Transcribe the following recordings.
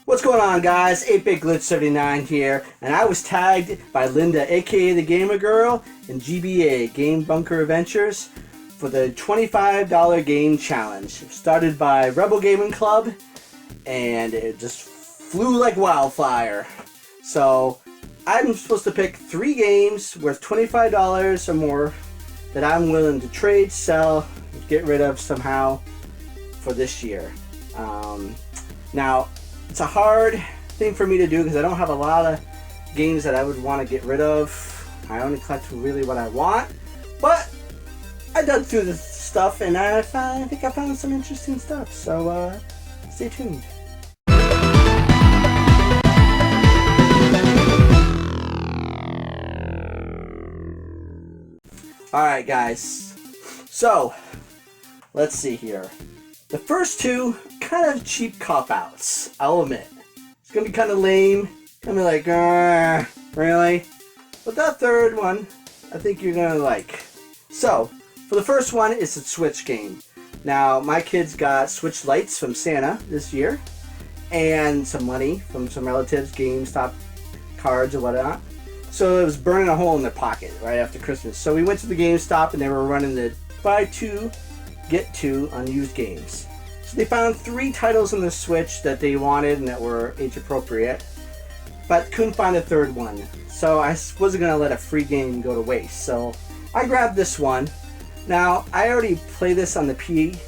What's going on, guys? 8-Bit Glitch 79 here, and I was tagged by Linda, aka the Gamer Girl, and GBA, Game Bunker Adventures, for the $25 game challenge. Started by Rebel Gaming Club, and it just flew like wildfire. So I'm supposed to pick 3 games worth $25 or more that I'm willing to trade, sell, get rid of somehow for this year. Now, it's a hard thing for me to do because I don't have a lot of games that I would want to get rid of. I only collect really what I want, but I dug through the stuff and I think I found some interesting stuff, so stay tuned. Alright guys, so let's see here. The first 2 kind of cheap cop-outs, I'll admit. It's gonna be kind of lame, gonna be like, really? But that third one, I think you're gonna like. So, for the first one, it's a Switch game. Now, my kids got Switch Lights from Santa this year, and some money from some relatives, GameStop cards or whatnot. So it was burning a hole in their pocket right after Christmas. So we went to the GameStop and they were running the buy 2, get 2 on used games. So they found 3 titles on the Switch that they wanted and that were age appropriate, but couldn't find a third one. So I wasn't going to let a free game go to waste. So I grabbed this one. Now, I already played this on the PC.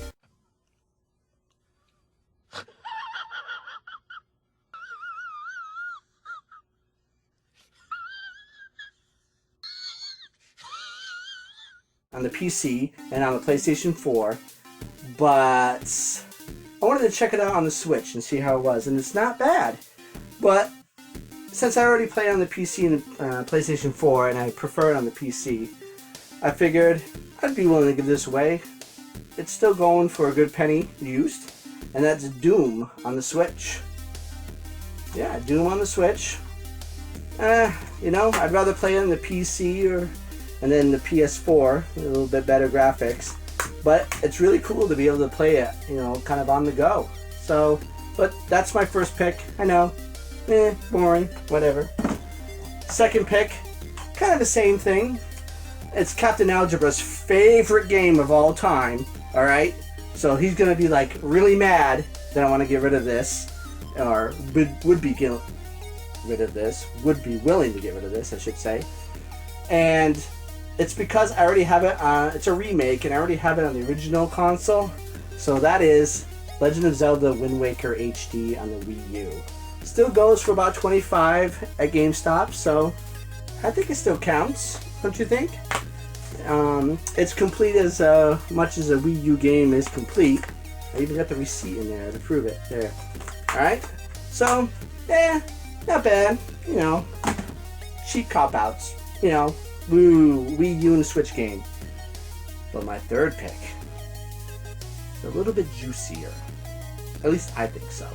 On the PC and on the PlayStation 4, but I wanted to check it out on the Switch and see how it was, and it's not bad. But since I already played on the PC and PlayStation 4 and I prefer it on the PC, I figured I'd be willing to give this away. It's still going for a good penny used, and that's Doom on the Switch. Yeah, Doom on the Switch. You know, I'd rather play it on the PC and then the PS4, a little bit better graphics. But it's really cool to be able to play it, you know, kind of on the go. So, but that's my first pick. I know, boring, whatever. Second pick, kind of the same thing. It's Captain Algebra's favorite game of all time, alright? So he's going to be like really mad that I want to get rid of this, or would be rid of this, would be willing to get rid of this, I should say. And it's because I already have it it's a remake and I already have it on the original console. So that is Legend of Zelda Wind Waker HD on the Wii U. Still goes for about $25 at GameStop, so I think it still counts, don't you think? It's complete as much as a Wii U game is complete. I even got the receipt in there to prove it. There. Alright? So, not bad. You know, cheap cop-outs. You know, woo, Wii U and Switch game. But my third pick is a little bit juicier. At least I think so.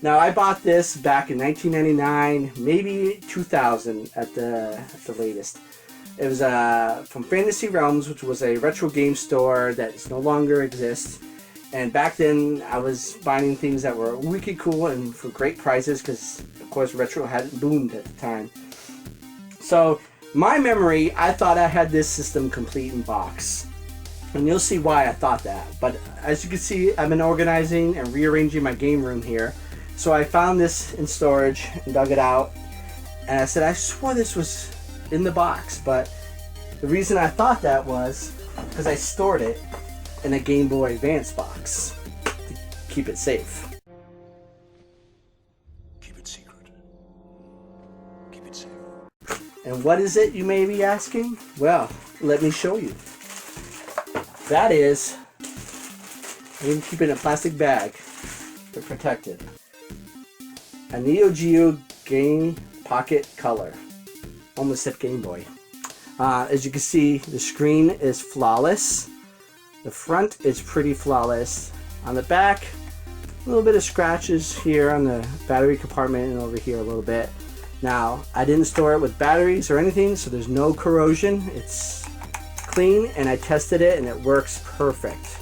Now, I bought this back in 1999, maybe 2000 at the latest. It was from Fantasy Realms, which was a retro game store that no longer exists. And back then, I was finding things that were wicked cool and for great prices because, of course, retro hadn't boomed at the time. So, my memory, I thought I had this system complete in box. And you'll see why I thought that. But as you can see, I've been organizing and rearranging my game room here. So I found this in storage and dug it out. And I said, I swore this was in the box. But the reason I thought that was because I stored it in a Game Boy Advance box to keep it safe. Keep it secret. Keep it safe. And what is it, you may be asking? Well, let me show you. That is, I even keep it in a plastic bag to protect it. A Neo Geo Game Pocket Color. Almost said Game Boy. As you can see, the screen is flawless. The front is pretty flawless. On the back, a little bit of scratches here on the battery compartment and over here a little bit. Now, I didn't store it with batteries or anything, so there's no corrosion. It's clean, and I tested it, and it works perfect.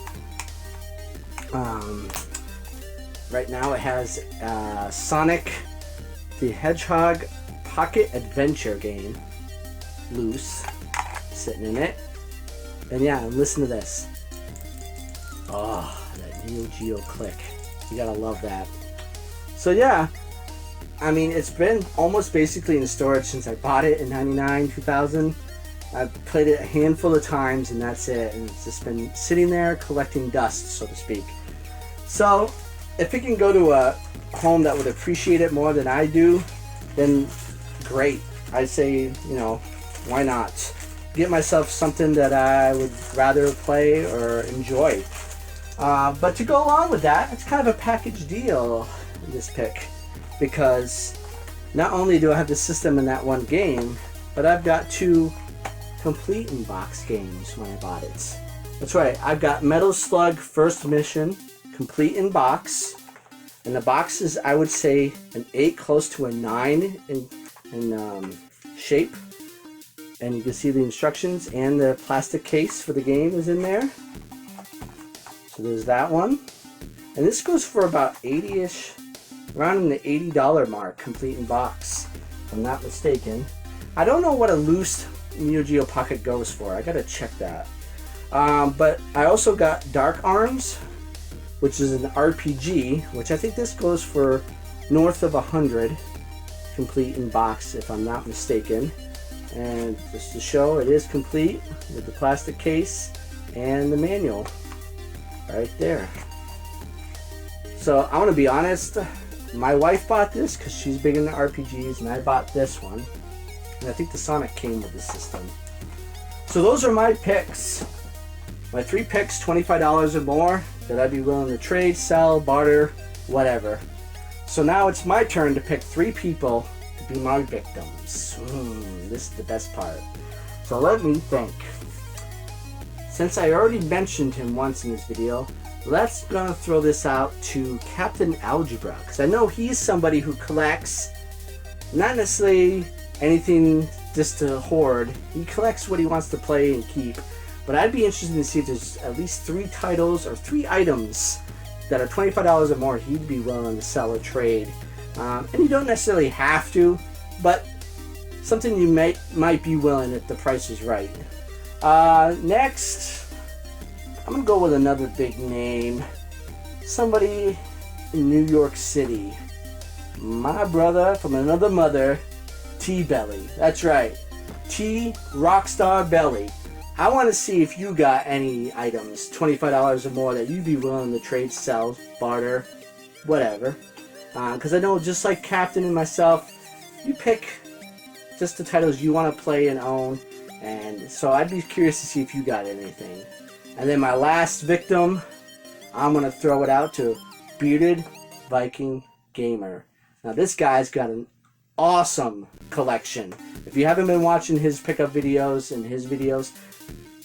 Right now it has Sonic the Hedgehog Pocket Adventure game loose, sitting in it. And yeah, listen to this. Oh, that Neo Geo click. You gotta love that. So yeah, I mean, it's been almost basically in storage since I bought it in 99, 2000. I've played it a handful of times and that's it. And it's just been sitting there collecting dust, so to speak. So if it can go to a home that would appreciate it more than I do, then great. I'd say, you know, why not? Get myself something that I would rather play or enjoy. But to go along with that, it's kind of a package deal, this pick. Because not only do I have the system in that one game, but I've got 2 complete in box games when I bought it. That's right, I've got Metal Slug First Mission complete in box, and the box is, I would say, an 8 close to a 9 in shape, and you can see the instructions and the plastic case for the game is in there. So there's that one, and this goes for about 80-ish, around in the $80 mark, complete in box, if I'm not mistaken. I don't know what a loose Neo Geo Pocket goes for. I gotta check that. But I also got Dark Arms, which is an RPG, which I think this goes for north of 100, complete in box, if I'm not mistaken. And just to show, it is complete with the plastic case and the manual right there. So I want to be honest, my wife bought this because she's big into RPGs, and I bought this one. And I think the Sonic came with the system. So those are my picks. My 3 picks, $25 or more, that I'd be willing to trade, sell, barter, whatever. So now it's my turn to pick 3 people to be my victims. This is the best part. So let me think. Since I already mentioned him once in this video, let's gonna throw this out to Captain Algebra, because I know he's somebody who collects not necessarily anything just to hoard. He collects what he wants to play and keep. But I'd be interested to see if there's at least 3 titles or 3 items that are $25 or more he'd be willing to sell or trade. And you don't necessarily have to, but something you might be willing if the price is right. Next, I'm gonna go with another big name. Somebody in New York City. My brother from another mother, TBelly. That's right, T Rockstar Belly. I want to see if you got any items, $25 or more, that you'd be willing to trade, sell, barter, whatever. Because I know, just like Captain and myself, you pick just the titles you want to play and own. And so I'd be curious to see if you got anything. And then my last victim, I'm going to throw it out to Bearded Viking Gamer. Now this guy's got an awesome collection. If you haven't been watching his pickup videos and his videos,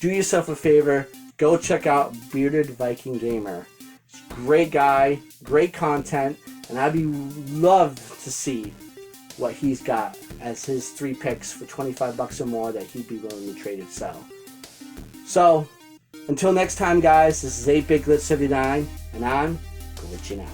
do yourself a favor, go check out Bearded Viking Gamer. Great guy, great content, and I'd be love to see what he's got as his 3 picks for $25 or more that he'd be willing to trade and sell. So, until next time guys, this is 8-Bit Glitch 79, and I'm glitching out.